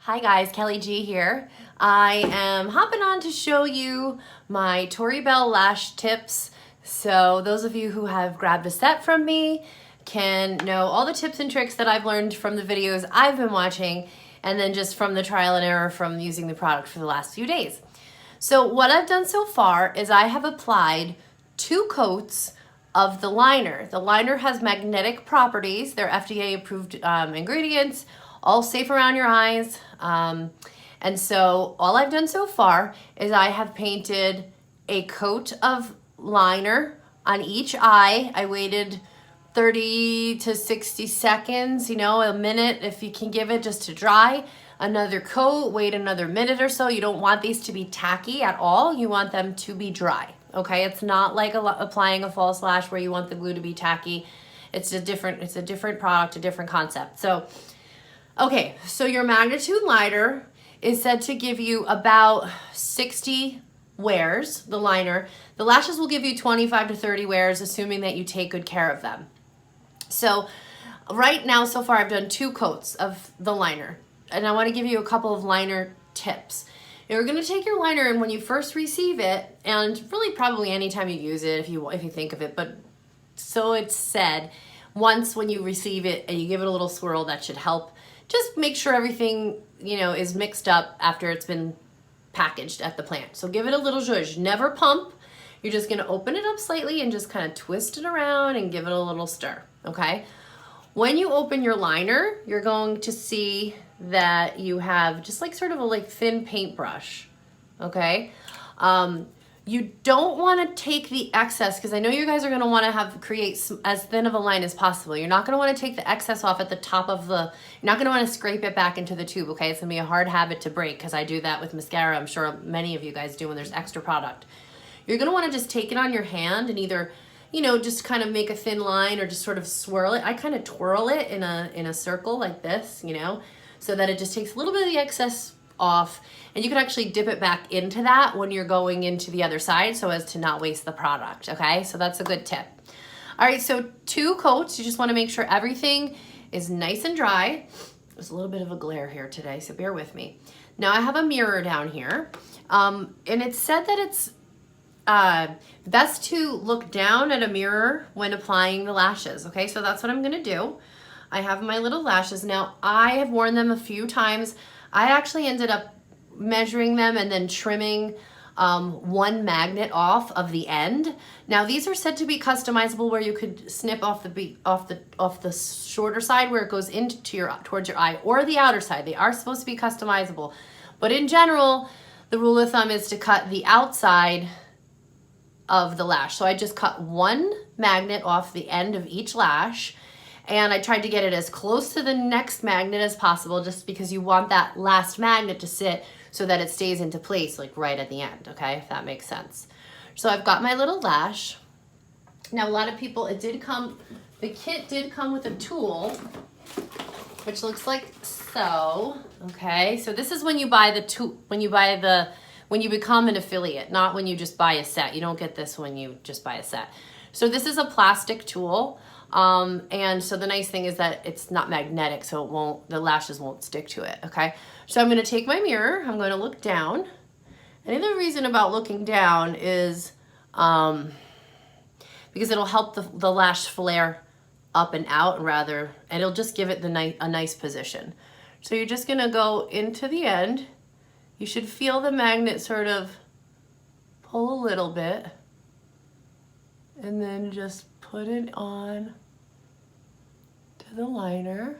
Hi guys, Kelly G here. I am hopping on to show you my Tori Belle lash tips. So those of you who have grabbed a set from me can know all the tips and tricks that I've learned from the videos I've been watching and then just from the trial and error from using the product for the last few days. So what I've done so far is I have applied 2 coats of the liner. The liner has magnetic properties. They're FDA approved ingredients, all safe around your eyes. And so all I've done so far is I have painted a coat of liner on each eye. I waited 30 to 60 seconds, a minute if you can give it just to dry. Another coat, wait another minute or so. You don't want these to be tacky at all. You want them to be dry, okay? It's not like applying a false lash where you want the glue to be tacky. It's a different product, a different concept. So, okay, so your magnitude liner is said to give you about 60 wears, the liner. The lashes will give you 25 to 30 wears, assuming that you take good care of them. So right now, so far, I've done 2 coats of the liner, and I want to give you a couple of liner tips. You're going to take your liner, and when you first receive it, and really probably anytime you use it, if you think of it, but so it's said, once when you receive it and you give it a little swirl, that should help. Just make sure everything, is mixed up after it's been packaged at the plant. So give it a little zhuzh. Never pump. You're just going to open it up slightly and just kind of twist it around and give it a little stir, okay? When you open your liner, you're going to see that you have just like sort of a thin paintbrush, okay? You don't want to take the excess, because I know you guys are going to want to create as thin of a line as possible. You're not going to want to take the excess off at the top of you're not going to want to scrape it back into the tube, okay? It's going to be a hard habit to break, because I do that with mascara. I'm sure many of you guys do when there's extra product. You're going to want to just take it on your hand and either, just kind of make a thin line or just sort of swirl it. I kind of twirl it in a circle like this, so that it just takes a little bit of the excess off, and you can actually dip it back into that when you're going into the other side so as to not waste the product, okay? So that's a good tip. All right, so 2 coats. You just want to make sure everything is nice and dry. There's a little bit of a glare here today, so bear with me. Now I have a mirror down here, and it's said that it's best to look down at a mirror when applying the lashes, okay? So that's what I'm gonna do. I have my little lashes. Now, I have worn them a few times. I actually ended up measuring them and then trimming 1 magnet off of the end. Now, these are said to be customizable, where you could snip off the shorter side where it goes towards your eye, or the outer side. They are supposed to be customizable, but in general, the rule of thumb is to cut the outside of the lash. So I just cut 1 magnet off the end of each lash, and I tried to get it as close to the next magnet as possible, just because you want that last magnet to sit so that it stays into place right at the end, okay, if that makes sense. So I've got my little lash. Now a lot of people, the kit did come with a tool, which looks like so, okay? So this is when you buy the tool, when you become an affiliate, not when you just buy a set. You don't get this when you just buy a set. So this is a plastic tool. And so the nice thing is that it's not magnetic, so the lashes won't stick to it, okay? So I'm gonna take my mirror, I'm gonna look down. And the reason about looking down is because it'll help the lash flare up and out and it'll just give it a nice position. So you're just gonna go into the end. You should feel the magnet sort of pull a little bit, and then just put it on to the liner,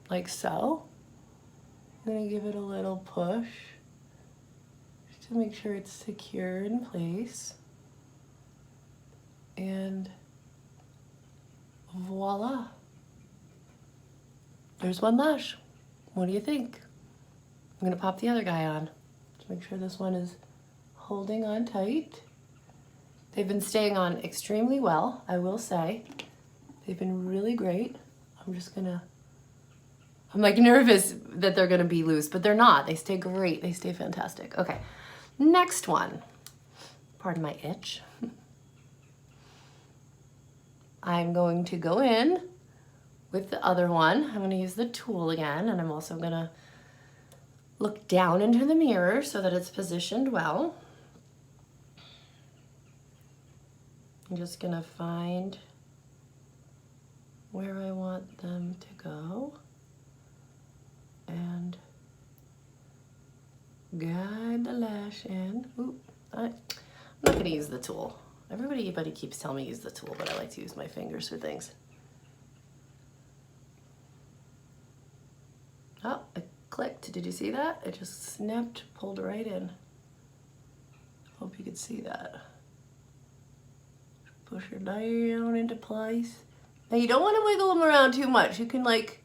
like so. I'm gonna give it a little push just to make sure it's secure in place. And voila. There's 1 lash. What do you think? I'm gonna pop the other guy on to make sure this one is holding on tight. They've been staying on extremely well, I will say. They've been really great. I'm nervous that they're gonna be loose, but they're not. They stay great, they stay fantastic. Okay, next one. Pardon my itch. I'm going to go in with the other one. I'm gonna use the tool again, and I'm also gonna look down into the mirror so that it's positioned well. I'm just gonna find where I want them to go and guide the lash in. Oop, I'm not gonna use the tool. Everybody keeps telling me to use the tool, but I like to use my fingers for things. Oh, it clicked. Did you see that? It just snapped, pulled right in. Hope you could see that. Push her down into place. Now you don't want to wiggle them around too much. You can like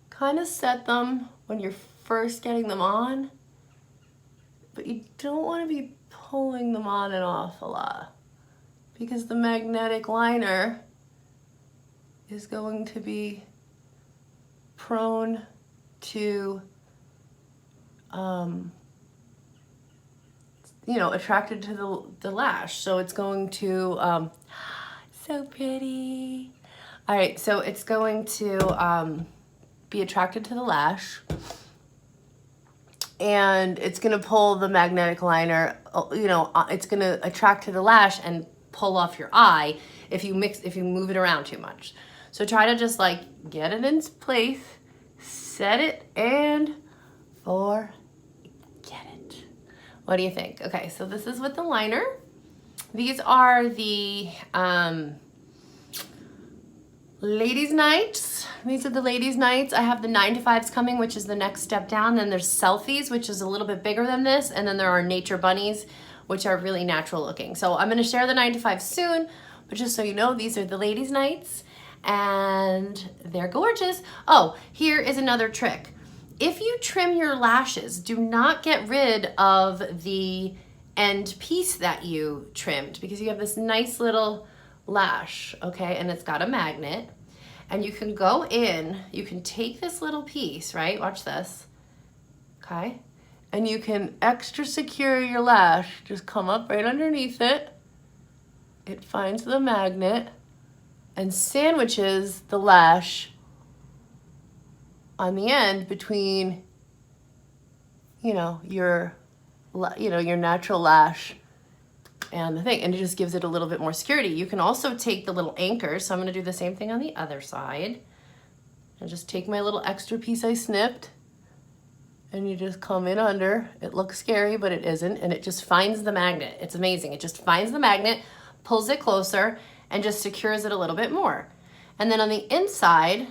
kind of set them when you're first getting them on, but you don't want to be pulling them on and off a lot because the magnetic liner is going to be prone to you know, attracted to the lash. So it's going to, so pretty. All right, so it's going to be attracted to the lash, and it's gonna pull the magnetic liner, you know, it's gonna attract to the lash and pull off your eye if you move it around too much. So try to just like get it in place, set it, and forget it. What do you think? Okay, so this is with the liner. These are the ladies' nights. These are the ladies' nights. I have the 9 to 5s coming, which is the next step down. Then there's selfies, which is a little bit bigger than this. And then there are nature bunnies, which are really natural looking. So I'm gonna share the 9 to 5 soon, but just so you know, these are the ladies' nights and they're gorgeous. Oh, here is another trick. If you trim your lashes, do not get rid of the end piece that you trimmed because you have this nice little lash, okay? And it's got a magnet. And you can go in, you can take this little piece, right? Watch this, okay? And you can extra secure your lash. Just come up right underneath it. It finds the magnet and sandwiches the lash on the end between, you know, your natural lash and the thing, and it just gives it a little bit more security. You can also take the little anchors, so I'm gonna do the same thing on the other side, and just take my little extra piece I snipped, and you just come in under. It looks scary, but it isn't, and it just finds the magnet. It's amazing. It just finds the magnet, pulls it closer, and just secures it a little bit more. And then on the inside,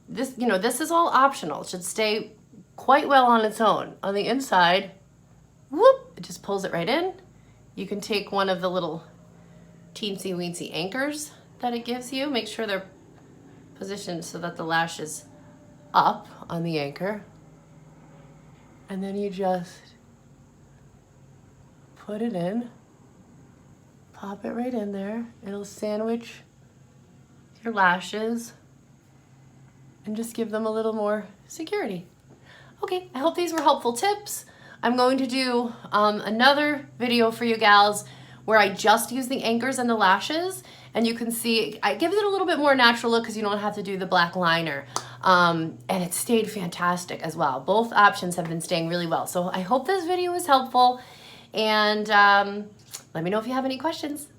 this is all optional. It should stay quite well on its own. On the inside, whoop, it just pulls it right in. You can take one of the little teensy weensy anchors that it gives you. Make sure they're positioned so that the lash is up on the anchor. And then you just put it in, pop it right in there. It'll sandwich your lashes and just give them a little more security. Okay, I hope these were helpful tips. I'm going to do another video for you gals where I just use the anchors and the lashes, and you can see, I give it a little bit more natural look because you don't have to do the black liner. And it stayed fantastic as well. Both options have been staying really well. So I hope this video was helpful, and let me know if you have any questions.